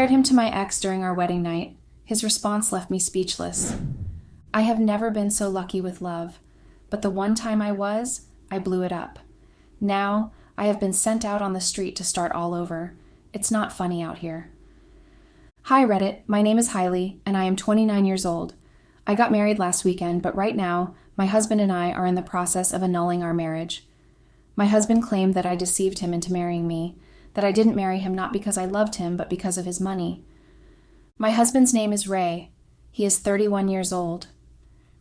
compared him to my ex during our wedding night. His response left me speechless. I have never been so lucky with love, but the one time I was, I blew it up. Now, I have been sent out on the street to start all over. It's not funny out here. Hi Reddit, my name is Hailey, and I am 29 years old. I got married last weekend, but right now, my husband and I are in the process of annulling our marriage. My husband claimed that I deceived him into marrying me, that I didn't marry him not because I loved him, but because of his money. My husband's name is Ray. He is 31 years old.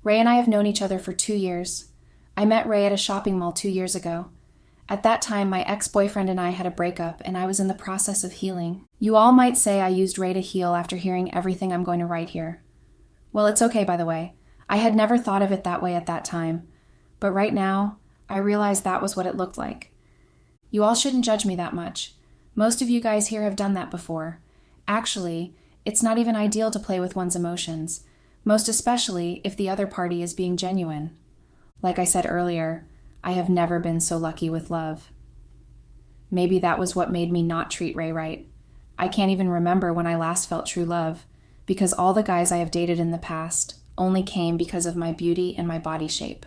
Ray and I have known each other for 2 years. I met Ray at a shopping mall 2 years ago. At that time, my ex-boyfriend and I had a breakup, and I was in the process of healing. You all might say I used Ray to heal after hearing everything I'm going to write here. Well, it's okay, by the way. I had never thought of it that way at that time. But right now, I realize that was what it looked like. You all shouldn't judge me that much. Most of you guys here have done that before. Actually, it's not even ideal to play with one's emotions, most especially if the other party is being genuine. Like I said earlier, I have never been so lucky with love. Maybe that was what made me not treat Ray right. I can't even remember when I last felt true love, because all the guys I have dated in the past only came because of my beauty and my body shape.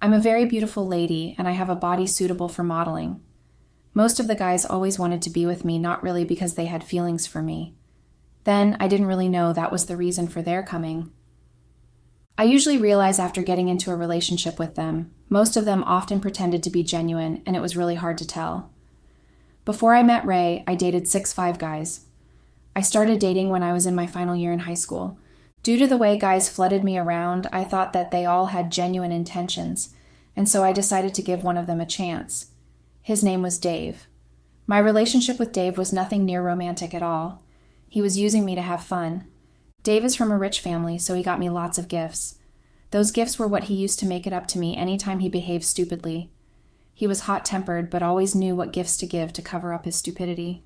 I'm a very beautiful lady, and I have a body suitable for modeling. Most of the guys always wanted to be with me, not really because they had feelings for me. Then I didn't really know that was the reason for their coming. I usually realize after getting into a relationship with them. Most of them often pretended to be genuine, and it was really hard to tell. Before I met Ray, I dated 6'5" guys. I started dating when I was in my final year in high school. Due to the way guys flooded me around, I thought that they all had genuine intentions, and so I decided to give one of them a chance. His name was Dave. My relationship with Dave was nothing near romantic at all. He was using me to have fun. Dave is from a rich family, so he got me lots of gifts. Those gifts were what he used to make it up to me anytime he behaved stupidly. He was hot-tempered, but always knew what gifts to give to cover up his stupidity.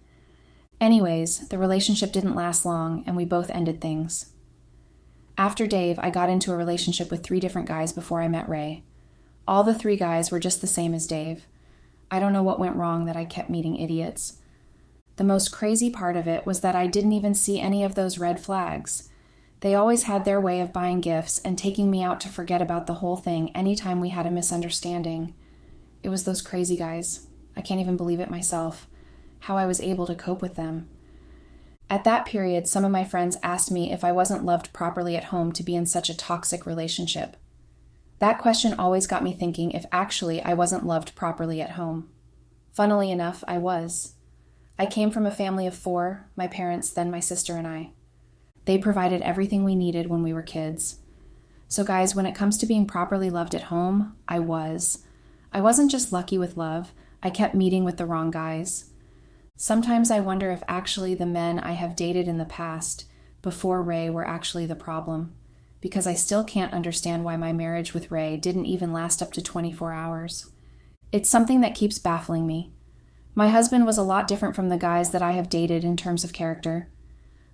Anyways, the relationship didn't last long, and we both ended things. After Dave, I got into a relationship with 3 different guys before I met Ray. All the 3 guys were just the same as Dave. I don't know what went wrong that I kept meeting idiots. The most crazy part of it was that I didn't even see any of those red flags. They always had their way of buying gifts and taking me out to forget about the whole thing anytime we had a misunderstanding. It was those crazy guys. I can't even believe it myself, how I was able to cope with them. At that period, some of my friends asked me if I wasn't loved properly at home to be in such a toxic relationship. That question always got me thinking if actually I wasn't loved properly at home. Funnily enough, I was. I came from a family of 4, my parents, then my sister and I. They provided everything we needed when we were kids. So guys, when it comes to being properly loved at home, I was. I wasn't just lucky with love, I kept meeting with the wrong guys. Sometimes I wonder if actually the men I have dated in the past, before Ray, were actually the problem, because I still can't understand why my marriage with Ray didn't even last up to 24 hours. It's something that keeps baffling me. My husband was a lot different from the guys that I have dated in terms of character.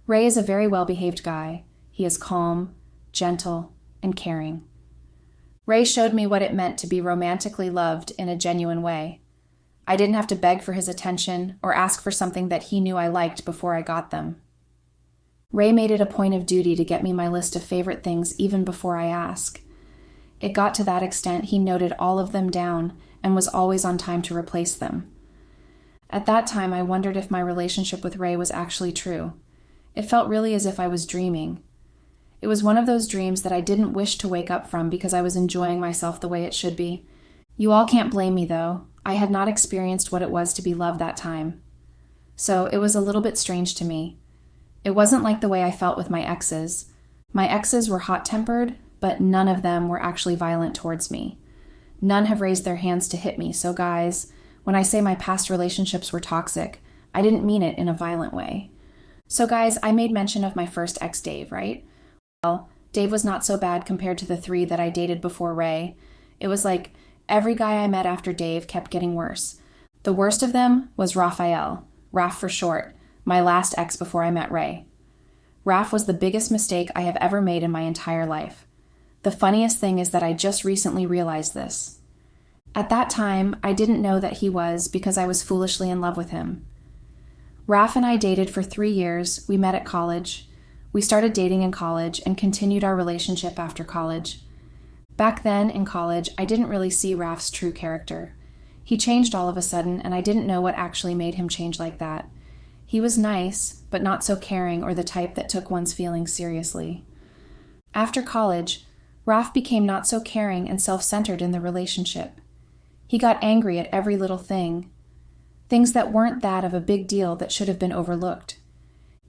Ray is a very well-behaved guy. He is calm, gentle, and caring. Ray showed me what it meant to be romantically loved in a genuine way. I didn't have to beg for his attention or ask for something that he knew I liked before I got them. Ray made it a point of duty to get me my list of favorite things even before I ask. It got to that extent he noted all of them down and was always on time to replace them. At that time, I wondered if my relationship with Ray was actually true. It felt really as if I was dreaming. It was one of those dreams that I didn't wish to wake up from because I was enjoying myself the way it should be. You all can't blame me, though. I had not experienced what it was to be loved that time. So it was a little bit strange to me. It wasn't like the way I felt with my exes. My exes were hot-tempered, but none of them were actually violent towards me. None have raised their hands to hit me, so guys, when I say my past relationships were toxic, I didn't mean it in a violent way. So guys, I made mention of my first ex, Dave, right? Well, Dave was not so bad compared to the 3 that I dated before Ray. It was like every guy I met after Dave kept getting worse. The worst of them was Raphael, Raph for short, my last ex before I met Ray. Raph was the biggest mistake I have ever made in my entire life. The funniest thing is that I just recently realized this. At that time, I didn't know that he was because I was foolishly in love with him. Raph and I dated for 3 years. We met at college. We started dating in college and continued our relationship after college. Back then, in college, I didn't really see Raph's true character. He changed all of a sudden, and I didn't know what actually made him change like that. He was nice, but not so caring or the type that took one's feelings seriously. After college, Raph became not so caring and self-centered in the relationship. He got angry at every little thing, things that weren't that of a big deal that should have been overlooked.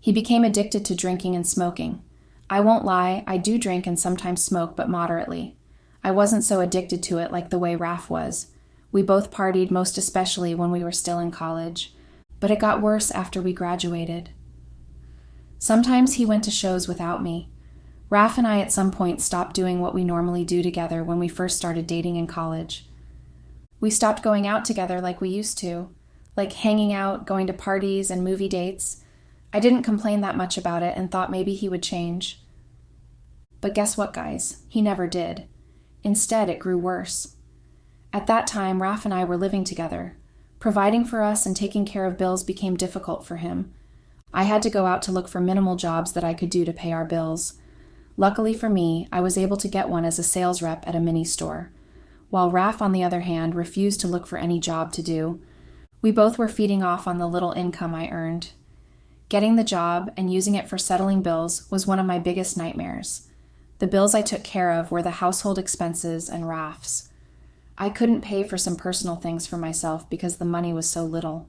He became addicted to drinking and smoking. I won't lie, I do drink and sometimes smoke, but moderately. I wasn't so addicted to it like the way Raph was. We both partied, most especially when we were still in college, but it got worse after we graduated. Sometimes he went to shows without me. Raph and I at some point stopped doing what we normally do together when we first started dating in college. We stopped going out together like we used to, like hanging out, going to parties and movie dates. I didn't complain that much about it and thought maybe he would change. But guess what, guys? He never did. Instead, it grew worse. At that time, Raph and I were living together. Providing for us and taking care of bills became difficult for him. I had to go out to look for minimal jobs that I could do to pay our bills. Luckily for me, I was able to get one as a sales rep at a mini store, while Raph, on the other hand, refused to look for any job to do. We both were feeding off on the little income I earned. Getting the job and using it for settling bills was one of my biggest nightmares. The bills I took care of were the household expenses and Raph's. I couldn't pay for some personal things for myself because the money was so little.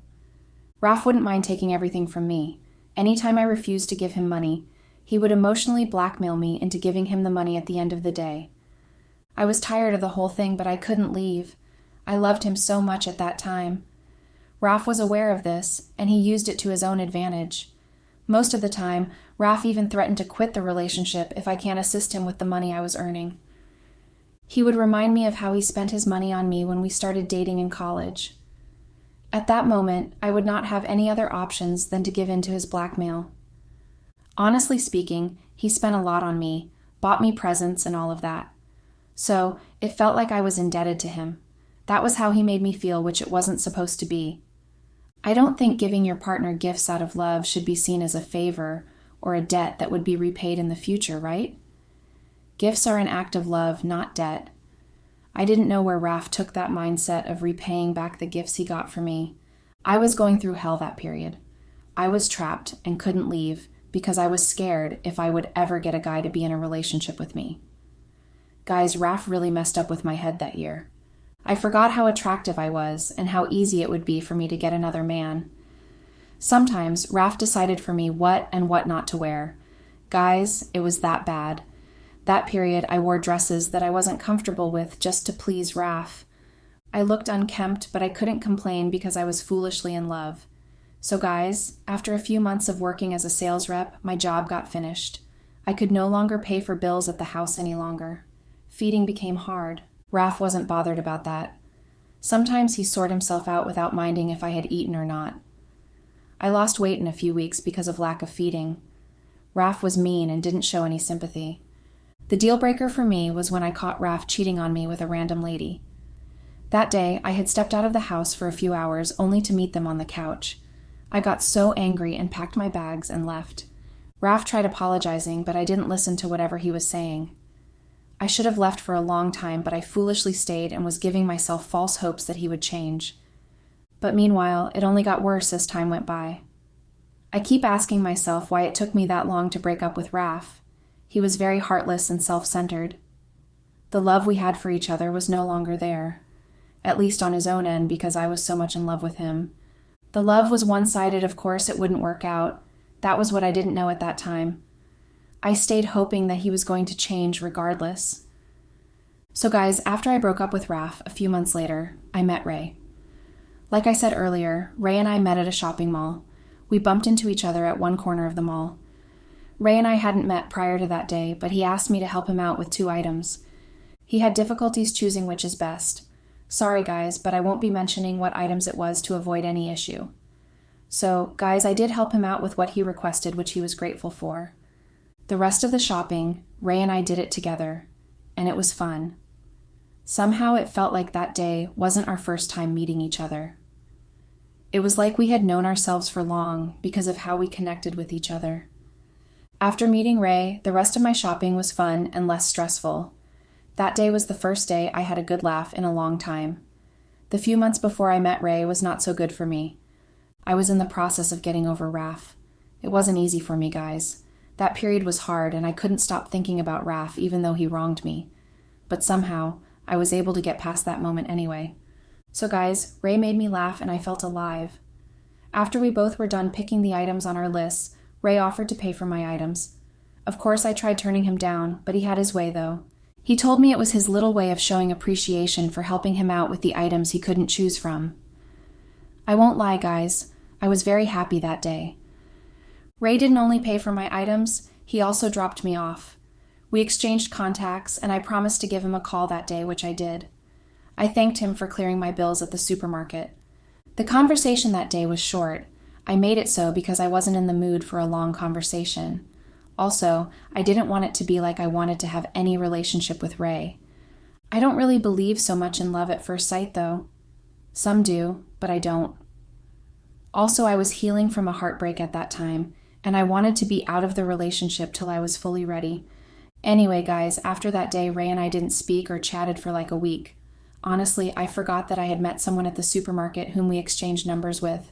Raph wouldn't mind taking everything from me. Anytime I refused to give him money, he would emotionally blackmail me into giving him the money at the end of the day. I was tired of the whole thing, but I couldn't leave. I loved him so much at that time. Raph was aware of this, and he used it to his own advantage. Most of the time, Raph even threatened to quit the relationship if I can't assist him with the money I was earning. He would remind me of how he spent his money on me when we started dating in college. At that moment, I would not have any other options than to give in to his blackmail. Honestly speaking, he spent a lot on me, bought me presents and all of that. So, it felt like I was indebted to him. That was how he made me feel, which it wasn't supposed to be. I don't think giving your partner gifts out of love should be seen as a favor or a debt that would be repaid in the future, right? Gifts are an act of love, not debt. I didn't know where Raph took that mindset of repaying back the gifts he got for me. I was going through hell that period. I was trapped and couldn't leave because I was scared if I would ever get a guy to be in a relationship with me. Guys, Raph really messed up with my head that year. I forgot how attractive I was and how easy it would be for me to get another man. Sometimes, Raph decided for me what and what not to wear. Guys, it was that bad. That period, I wore dresses that I wasn't comfortable with just to please Raph. I looked unkempt, but I couldn't complain because I was foolishly in love. So guys, after a few months of working as a sales rep, my job got finished. I could no longer pay for bills at the house any longer. Feeding became hard. Raph wasn't bothered about that. Sometimes he sorted himself out without minding if I had eaten or not. I lost weight in a few weeks because of lack of feeding. Raph was mean and didn't show any sympathy. The deal breaker for me was when I caught Raph cheating on me with a random lady. That day, I had stepped out of the house for a few hours only to meet them on the couch. I got so angry and packed my bags and left. Raph tried apologizing, but I didn't listen to whatever he was saying. I should have left for a long time, but I foolishly stayed and was giving myself false hopes that he would change. But meanwhile, it only got worse as time went by. I keep asking myself why it took me that long to break up with Raph. He was very heartless and self-centered. The love we had for each other was no longer there, at least on his own end because I was so much in love with him. The love was one-sided, of course it wouldn't work out. That was what I didn't know at that time. I stayed hoping that he was going to change regardless. So guys, after I broke up with Raph a few months later, I met Ray. Like I said earlier, Ray and I met at a shopping mall. We bumped into each other at one corner of the mall. Ray and I hadn't met prior to that day, but he asked me to help him out with 2 items. He had difficulties choosing which is best. Sorry guys, but I won't be mentioning what items it was to avoid any issue. So, guys, I did help him out with what he requested, which he was grateful for. The rest of the shopping, Ray and I did it together, and it was fun. Somehow it felt like that day wasn't our first time meeting each other. It was like we had known ourselves for long because of how we connected with each other. After meeting Ray, the rest of my shopping was fun and less stressful. That day was the first day I had a good laugh in a long time. The few months before I met Ray was not so good for me. I was in the process of getting over Raph. It wasn't easy for me, guys. That period was hard, and I couldn't stop thinking about Raph even though he wronged me. But somehow, I was able to get past that moment anyway. So guys, Ray made me laugh and I felt alive. After we both were done picking the items on our lists, Ray offered to pay for my items. Of course, I tried turning him down, but he had his way though. He told me it was his little way of showing appreciation for helping him out with the items he couldn't choose from. I won't lie, guys. I was very happy that day. Ray didn't only pay for my items, he also dropped me off. We exchanged contacts, and I promised to give him a call that day, which I did. I thanked him for clearing my bills at the supermarket. The conversation that day was short. I made it so because I wasn't in the mood for a long conversation. Also, I didn't want it to be like I wanted to have any relationship with Ray. I don't really believe so much in love at first sight, though. Some do, but I don't. Also, I was healing from a heartbreak at that time, and I wanted to be out of the relationship till I was fully ready. Anyway, guys, after that day, Ray and I didn't speak or chatted for like a week. Honestly, I forgot that I had met someone at the supermarket whom we exchanged numbers with.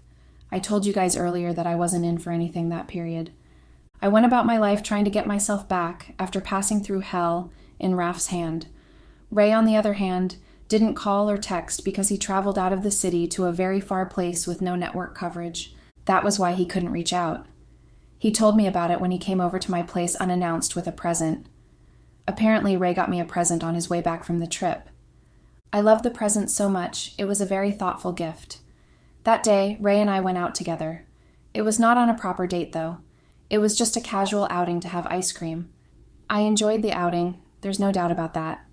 I told you guys earlier that I wasn't in for anything that period. I went about my life trying to get myself back after passing through hell in Raph's hand. Ray, on the other hand, didn't call or text because he traveled out of the city to a very far place with no network coverage. That was why he couldn't reach out. He told me about it when he came over to my place unannounced with a present. Apparently, Ray got me a present on his way back from the trip. I loved the present so much, it was a very thoughtful gift. That day, Ray and I went out together. It was not on a proper date, though. It was just a casual outing to have ice cream. I enjoyed the outing, there's no doubt about that.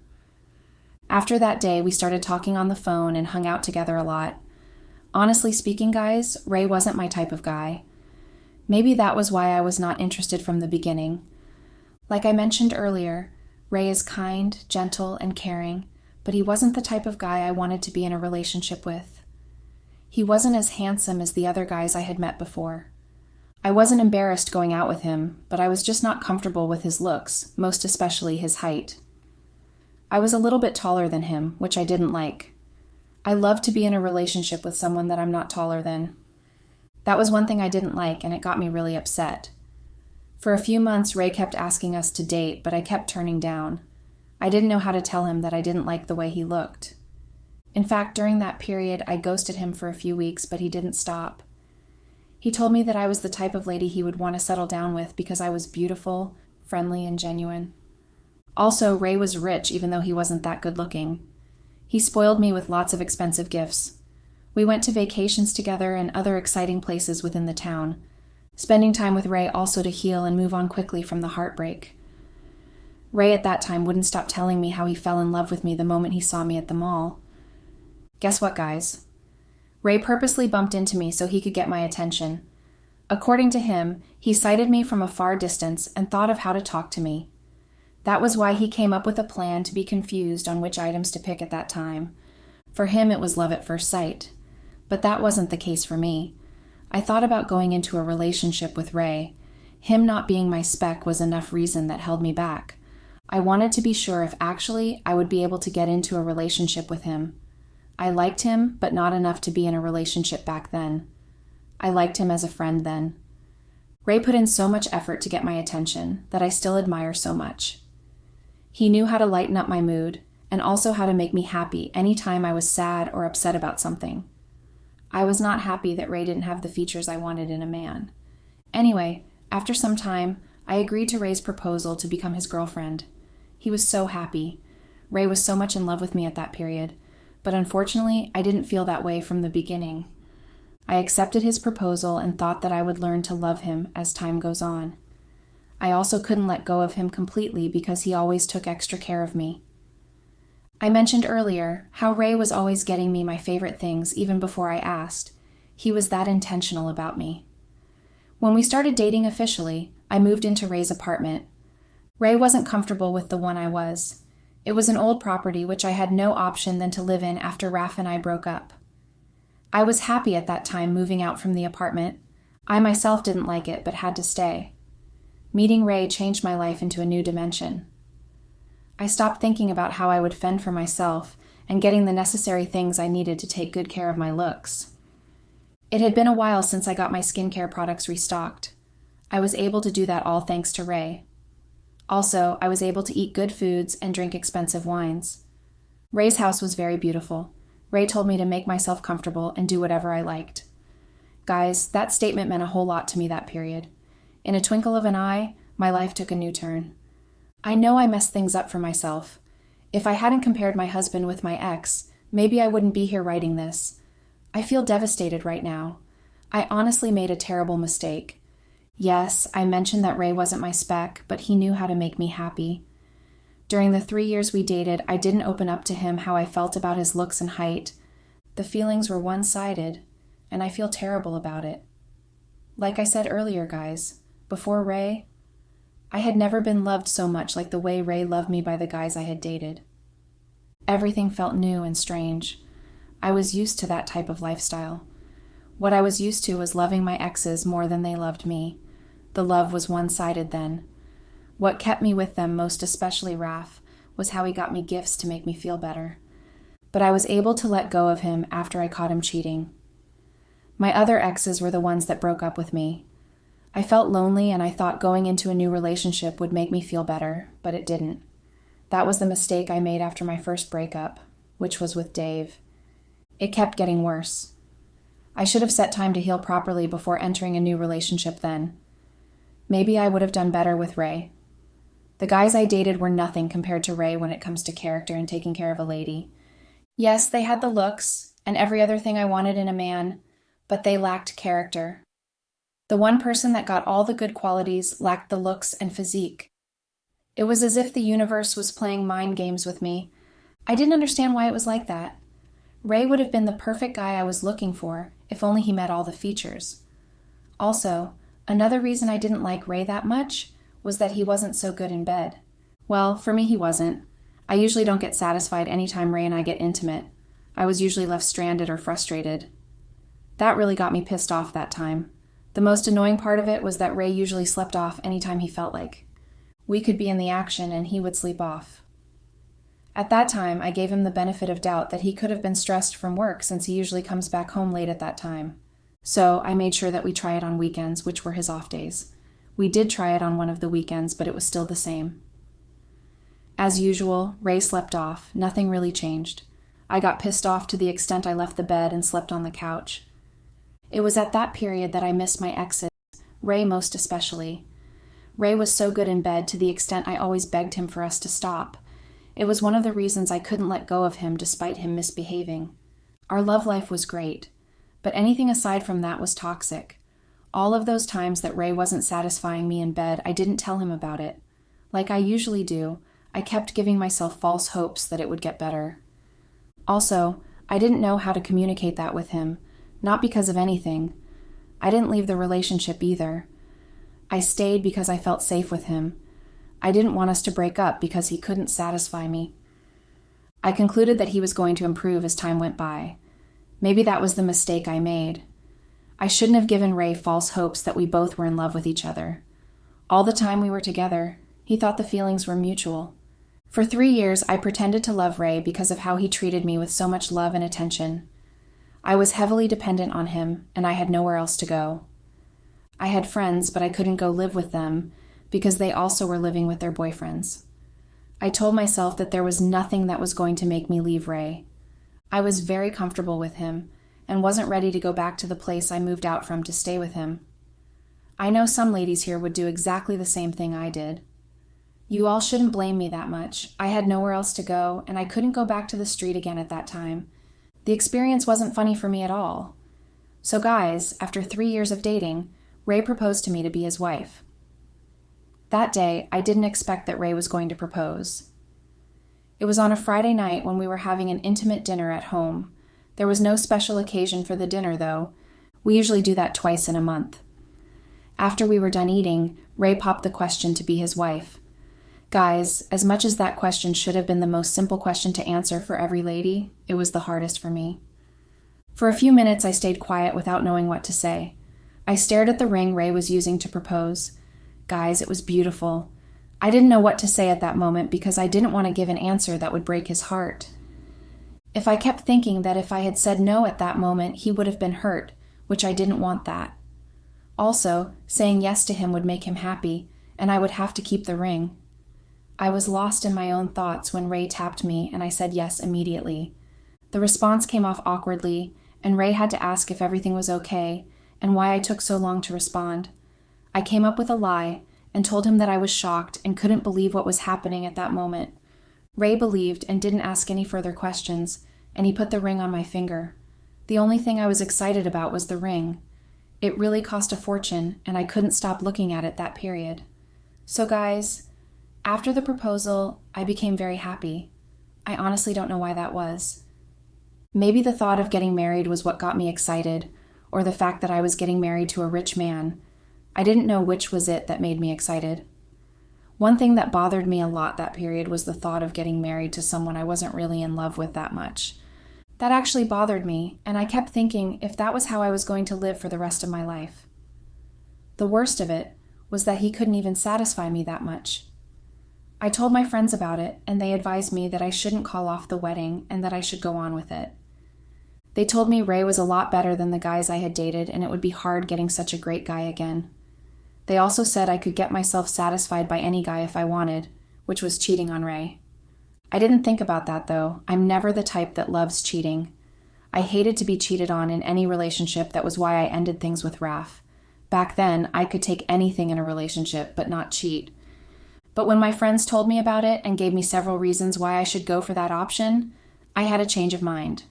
After that day, we started talking on the phone and hung out together a lot. Honestly speaking, guys, Ray wasn't my type of guy. Maybe that was why I was not interested from the beginning. Like I mentioned earlier, Ray is kind, gentle, and caring, but he wasn't the type of guy I wanted to be in a relationship with. He wasn't as handsome as the other guys I had met before. I wasn't embarrassed going out with him, but I was just not comfortable with his looks, most especially his height. I was a little bit taller than him, which I didn't like. I love to be in a relationship with someone that I'm not taller than. That was one thing I didn't like, and it got me really upset. For a few months, Ray kept asking us to date, but I kept turning down. I didn't know how to tell him that I didn't like the way he looked. In fact, during that period, I ghosted him for a few weeks, but he didn't stop. He told me that I was the type of lady he would want to settle down with because I was beautiful, friendly, and genuine. Also, Ray was rich even though he wasn't that good looking. He spoiled me with lots of expensive gifts. We went to vacations together and other exciting places within the town, spending time with Ray also to heal and move on quickly from the heartbreak. Ray at that time wouldn't stop telling me how he fell in love with me the moment he saw me at the mall. Guess what, guys? Ray purposely bumped into me so he could get my attention. According to him, he sighted me from a far distance and thought of how to talk to me. That was why he came up with a plan to be confused on which items to pick at that time. For him, it was love at first sight. But that wasn't the case for me. I thought about going into a relationship with Ray. Him not being my spec was enough reason that held me back. I wanted to be sure if actually I would be able to get into a relationship with him. I liked him, but not enough to be in a relationship back then. I liked him as a friend then. Ray put in so much effort to get my attention that I still admire so much. He knew how to lighten up my mood and also how to make me happy anytime I was sad or upset about something. I was not happy that Ray didn't have the features I wanted in a man. Anyway, after some time, I agreed to Ray's proposal to become his girlfriend. He was so happy. Ray was so much in love with me at that period, but unfortunately, I didn't feel that way from the beginning. I accepted his proposal and thought that I would learn to love him as time goes on. I also couldn't let go of him completely because he always took extra care of me. I mentioned earlier how Ray was always getting me my favorite things even before I asked. He was that intentional about me. When we started dating officially, I moved into Ray's apartment. Ray wasn't comfortable with the one I was. It was an old property which I had no option than to live in after Raph and I broke up. I was happy at that time moving out from the apartment. I myself didn't like it, but had to stay. Meeting Ray changed my life into a new dimension. I stopped thinking about how I would fend for myself and getting the necessary things I needed to take good care of my looks. It had been a while since I got my skincare products restocked. I was able to do that all thanks to Ray. Also, I was able to eat good foods and drink expensive wines. Ray's house was very beautiful. Ray told me to make myself comfortable and do whatever I liked. Guys, that statement meant a whole lot to me that period. In a twinkle of an eye, my life took a new turn. I know I messed things up for myself. If I hadn't compared my husband with my ex, maybe I wouldn't be here writing this. I feel devastated right now. I honestly made a terrible mistake. Yes, I mentioned that Ray wasn't my spec, but he knew how to make me happy. During the 3 years we dated, I didn't open up to him how I felt about his looks and height. The feelings were one-sided, and I feel terrible about it. Like I said earlier, guys, before Ray, I had never been loved so much like the way Ray loved me by the guys I had dated. Everything felt new and strange. I was used to that type of lifestyle. What I was used to was loving my exes more than they loved me. The love was one-sided then. What kept me with them, most especially Raph, was how he got me gifts to make me feel better. But I was able to let go of him after I caught him cheating. My other exes were the ones that broke up with me. I felt lonely and I thought going into a new relationship would make me feel better, but it didn't. That was the mistake I made after my first breakup, which was with Dave. It kept getting worse. I should have set time to heal properly before entering a new relationship then. Maybe I would have done better with Ray. The guys I dated were nothing compared to Ray when it comes to character and taking care of a lady. Yes, they had the looks and every other thing I wanted in a man, but they lacked character. The one person that got all the good qualities lacked the looks and physique. It was as if the universe was playing mind games with me. I didn't understand why it was like that. Ray would have been the perfect guy I was looking for if only he met all the features. Also, another reason I didn't like Ray that much was that he wasn't so good in bed. Well, for me he wasn't. I usually don't get satisfied anytime Ray and I get intimate. I was usually left stranded or frustrated. That really got me pissed off that time. The most annoying part of it was that Ray usually slept off anytime he felt like. We could be in the action and he would sleep off. At that time, I gave him the benefit of doubt that he could have been stressed from work since he usually comes back home late at that time. So I made sure that we try it on weekends, which were his off days. We did try it on one of the weekends, but it was still the same. As usual, Ray slept off. Nothing really changed. I got pissed off to the extent I left the bed and slept on the couch. It was at that period that I missed my exes, Ray most especially. Ray was so good in bed to the extent I always begged him for us to stop. It was one of the reasons I couldn't let go of him despite him misbehaving. Our love life was great, but anything aside from that was toxic. All of those times that Ray wasn't satisfying me in bed, I didn't tell him about it. Like I usually do, I kept giving myself false hopes that it would get better. Also, I didn't know how to communicate that with him, not because of anything. I didn't leave the relationship either. I stayed because I felt safe with him. I didn't want us to break up because he couldn't satisfy me. I concluded that he was going to improve as time went by. Maybe that was the mistake I made. I shouldn't have given Ray false hopes that we both were in love with each other. All the time we were together, he thought the feelings were mutual. For 3 years, I pretended to love Ray because of how he treated me with so much love and attention. I was heavily dependent on him, and I had nowhere else to go. I had friends, but I couldn't go live with them because they also were living with their boyfriends. I told myself that there was nothing that was going to make me leave Ray. I was very comfortable with him and wasn't ready to go back to the place I moved out from to stay with him. I know some ladies here would do exactly the same thing I did. You all shouldn't blame me that much. I had nowhere else to go, and I couldn't go back to the street again at that time. The experience wasn't funny for me at all. So guys, after 3 years of dating, Ray proposed to me to be his wife. That day, I didn't expect that Ray was going to propose. It was on a Friday night when we were having an intimate dinner at home. There was no special occasion for the dinner, though. We usually do that twice in a month. After we were done eating, Ray popped the question to be his wife. Guys, as much as that question should have been the most simple question to answer for every lady, it was the hardest for me. For a few minutes, I stayed quiet without knowing what to say. I stared at the ring Ray was using to propose. Guys, it was beautiful. I didn't know what to say at that moment because I didn't want to give an answer that would break his heart. If I kept thinking that if I had said no at that moment, he would have been hurt, which I didn't want that. Also, saying yes to him would make him happy, and I would have to keep the ring. I was lost in my own thoughts when Ray tapped me, and I said yes immediately. The response came off awkwardly, and Ray had to ask if everything was okay and why I took so long to respond. I came up with a lie and told him that I was shocked and couldn't believe what was happening at that moment. Ray believed and didn't ask any further questions, and he put the ring on my finger. The only thing I was excited about was the ring. It really cost a fortune, and I couldn't stop looking at it that period. So guys, after the proposal, I became very happy. I honestly don't know why that was. Maybe the thought of getting married was what got me excited, or the fact that I was getting married to a rich man. I didn't know which was it that made me excited. One thing that bothered me a lot that period was the thought of getting married to someone I wasn't really in love with that much. That actually bothered me, and I kept thinking if that was how I was going to live for the rest of my life. The worst of it was that he couldn't even satisfy me that much. I told my friends about it, and they advised me that I shouldn't call off the wedding and that I should go on with it. They told me Ray was a lot better than the guys I had dated, and it would be hard getting such a great guy again. They also said I could get myself satisfied by any guy if I wanted, which was cheating on Ray. I didn't think about that, though. I'm never the type that loves cheating. I hated to be cheated on in any relationship. That was why I ended things with Raph. Back then, I could take anything in a relationship, but not cheat. But when my friends told me about it and gave me several reasons why I should go for that option, I had a change of mind.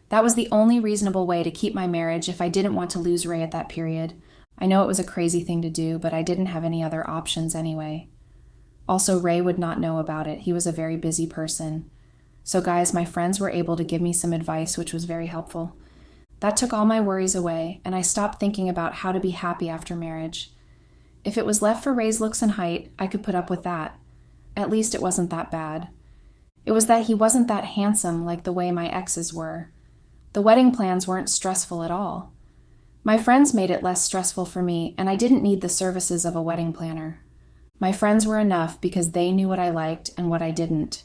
That was the only reasonable way to keep my marriage if I didn't want to lose Ray at that period. I know it was a crazy thing to do, but I didn't have any other options anyway. Also, Ray would not know about it. He was a very busy person. So guys, my friends were able to give me some advice, which was very helpful. That took all my worries away, and I stopped thinking about how to be happy after marriage. If it was left for Ray's looks and height, I could put up with that. At least it wasn't that bad. It was that he wasn't that handsome like the way my exes were. The wedding plans weren't stressful at all. My friends made it less stressful for me, and I didn't need the services of a wedding planner. My friends were enough because they knew what I liked and what I didn't.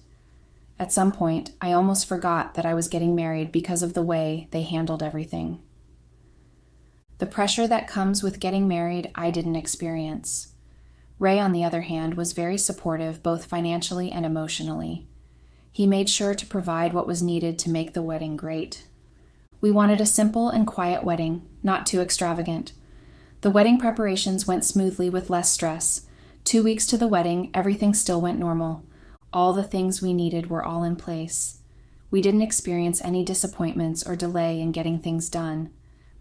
At some point, I almost forgot that I was getting married because of the way they handled everything. The pressure that comes with getting married, I didn't experience. Ray, on the other hand, was very supportive both financially and emotionally. He made sure to provide what was needed to make the wedding great. We wanted a simple and quiet wedding, not too extravagant. The wedding preparations went smoothly with less stress. 2 weeks to the wedding, everything still went normal. All the things we needed were all in place. We didn't experience any disappointments or delay in getting things done.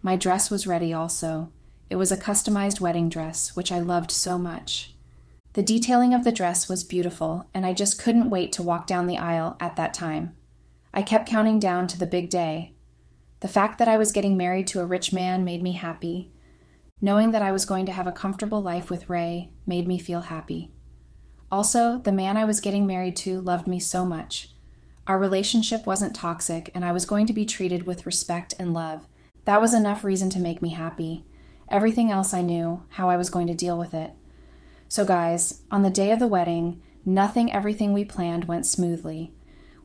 My dress was ready also. It was a customized wedding dress, which I loved so much. The detailing of the dress was beautiful, and I just couldn't wait to walk down the aisle at that time. I kept counting down to the big day. The fact that I was getting married to a rich man made me happy. Knowing that I was going to have a comfortable life with Ray made me feel happy. Also, the man I was getting married to loved me so much. Our relationship wasn't toxic, and I was going to be treated with respect and love. That was enough reason to make me happy. Everything else I knew, how I was going to deal with it. So guys, on the day of the wedding, everything we planned went smoothly.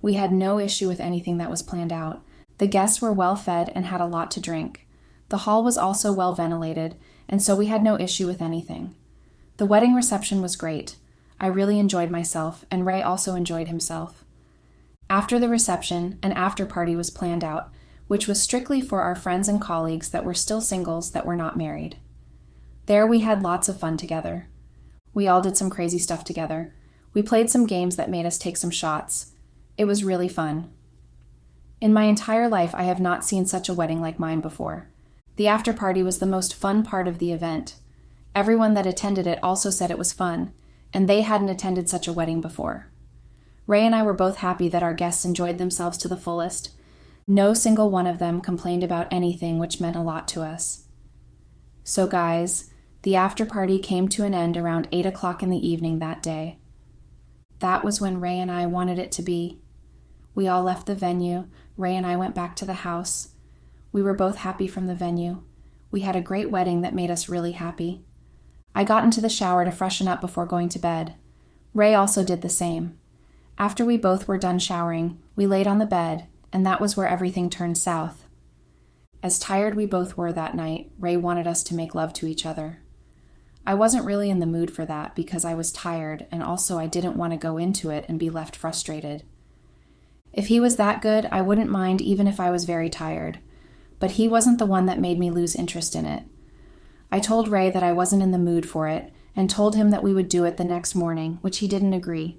We had no issue with anything that was planned out. The guests were well fed and had a lot to drink. The hall was also well ventilated, and so we had no issue with anything. The wedding reception was great. I really enjoyed myself, and Ray also enjoyed himself. After the reception, an after party was planned out, which was strictly for our friends and colleagues that were still singles that were not married. There we had lots of fun together. We all did some crazy stuff together. We played some games that made us take some shots. It was really fun. In my entire life, I have not seen such a wedding like mine before. The after party was the most fun part of the event. Everyone that attended it also said it was fun, and they hadn't attended such a wedding before. Ray and I were both happy that our guests enjoyed themselves to the fullest. No single one of them complained about anything, which meant a lot to us. So guys, the after party came to an end around 8 o'clock in the evening that day. That was when Ray and I wanted it to be. We all left the venue. Ray and I went back to the house. We were both happy from the venue. We had a great wedding that made us really happy. I got into the shower to freshen up before going to bed. Ray also did the same. After we both were done showering, we laid on the bed, and that was where everything turned south. As tired we both were that night, Ray wanted us to make love to each other. I wasn't really in the mood for that because I was tired, and also I didn't want to go into it and be left frustrated. If he was that good, I wouldn't mind even if I was very tired, but he wasn't the one that made me lose interest in it. I told Ray that I wasn't in the mood for it, and told him that we would do it the next morning, which he didn't agree.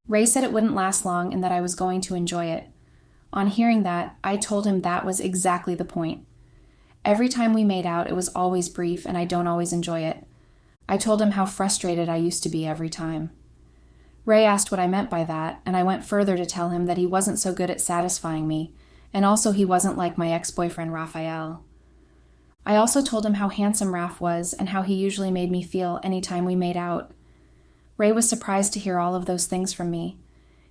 Ray said it wouldn't last long and that I was going to enjoy it. On hearing that, I told him that was exactly the point. Every time we made out, it was always brief, and I don't always enjoy it. I told him how frustrated I used to be every time. Ray asked what I meant by that, and I went further to tell him that he wasn't so good at satisfying me, and also he wasn't like my ex-boyfriend Raphael. I also told him how handsome Raph was and how he usually made me feel any time we made out. Ray was surprised to hear all of those things from me.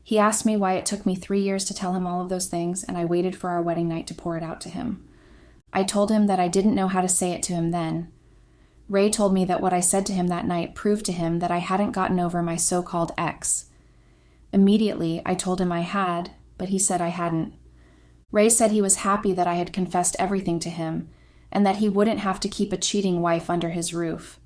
He asked me why it took me 3 years to tell him all of those things, and I waited for our wedding night to pour it out to him. I told him that I didn't know how to say it to him then. Ray told me that what I said to him that night proved to him that I hadn't gotten over my so-called ex. Immediately, I told him I had, but he said I hadn't. Ray said he was happy that I had confessed everything to him, and that he wouldn't have to keep a cheating wife under his roof.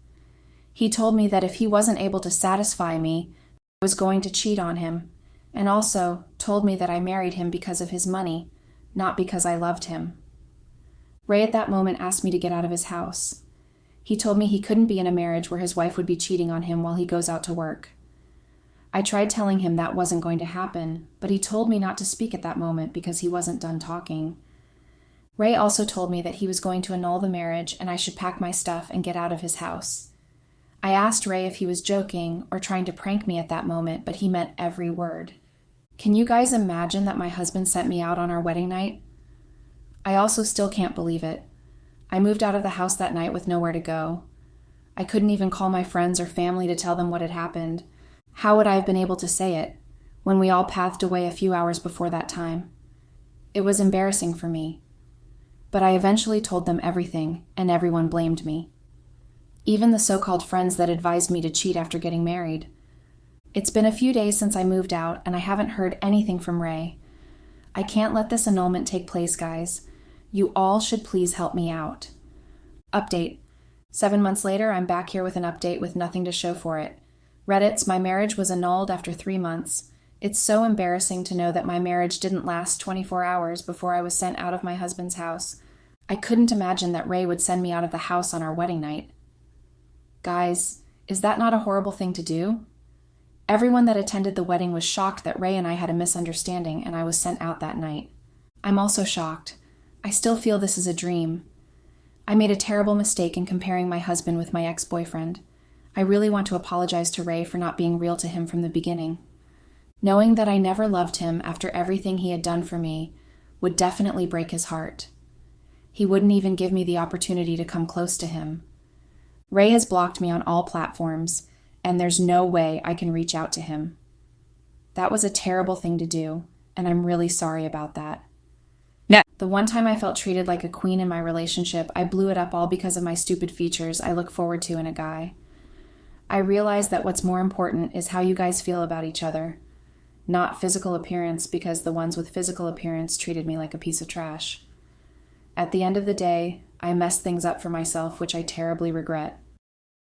He told me that if he wasn't able to satisfy me, I was going to cheat on him, and also told me that I married him because of his money, not because I loved him. Ray at that moment asked me to get out of his house. He told me he couldn't be in a marriage where his wife would be cheating on him while he goes out to work. I tried telling him that wasn't going to happen, but he told me not to speak at that moment because he wasn't done talking. Ray also told me that he was going to annul the marriage and I should pack my stuff and get out of his house. I asked Ray if he was joking or trying to prank me at that moment, but he meant every word. Can you guys imagine that my husband sent me out on our wedding night? I also still can't believe it. I moved out of the house that night with nowhere to go. I couldn't even call my friends or family to tell them what had happened. How would I have been able to say it when we all pathed away a few hours before that time? It was embarrassing for me. But I eventually told them everything, and everyone blamed me. Even the so-called friends that advised me to cheat after getting married. It's been a few days since I moved out, and I haven't heard anything from Ray. I can't let this annulment take place, guys. You all should please help me out. Update. 7 months later, I'm back here with an update with nothing to show for it. Reddit's my marriage was annulled after 3 months. It's so embarrassing to know that my marriage didn't last 24 hours before I was sent out of my husband's house. I couldn't imagine that Ray would send me out of the house on our wedding night. Guys, is that not a horrible thing to do? Everyone that attended the wedding was shocked that Ray and I had a misunderstanding and I was sent out that night. I'm also shocked. I still feel this is a dream. I made a terrible mistake in comparing my husband with my ex-boyfriend. I really want to apologize to Ray for not being real to him from the beginning. Knowing that I never loved him after everything he had done for me would definitely break his heart. He wouldn't even give me the opportunity to come close to him. Ray has blocked me on all platforms, and there's no way I can reach out to him. That was a terrible thing to do, and I'm really sorry about that. The one time I felt treated like a queen in my relationship, I blew it up all because of my stupid features I look forward to in a guy. I realize that what's more important is how you guys feel about each other, not physical appearance, because the ones with physical appearance treated me like a piece of trash. At the end of the day, I messed things up for myself, which I terribly regret.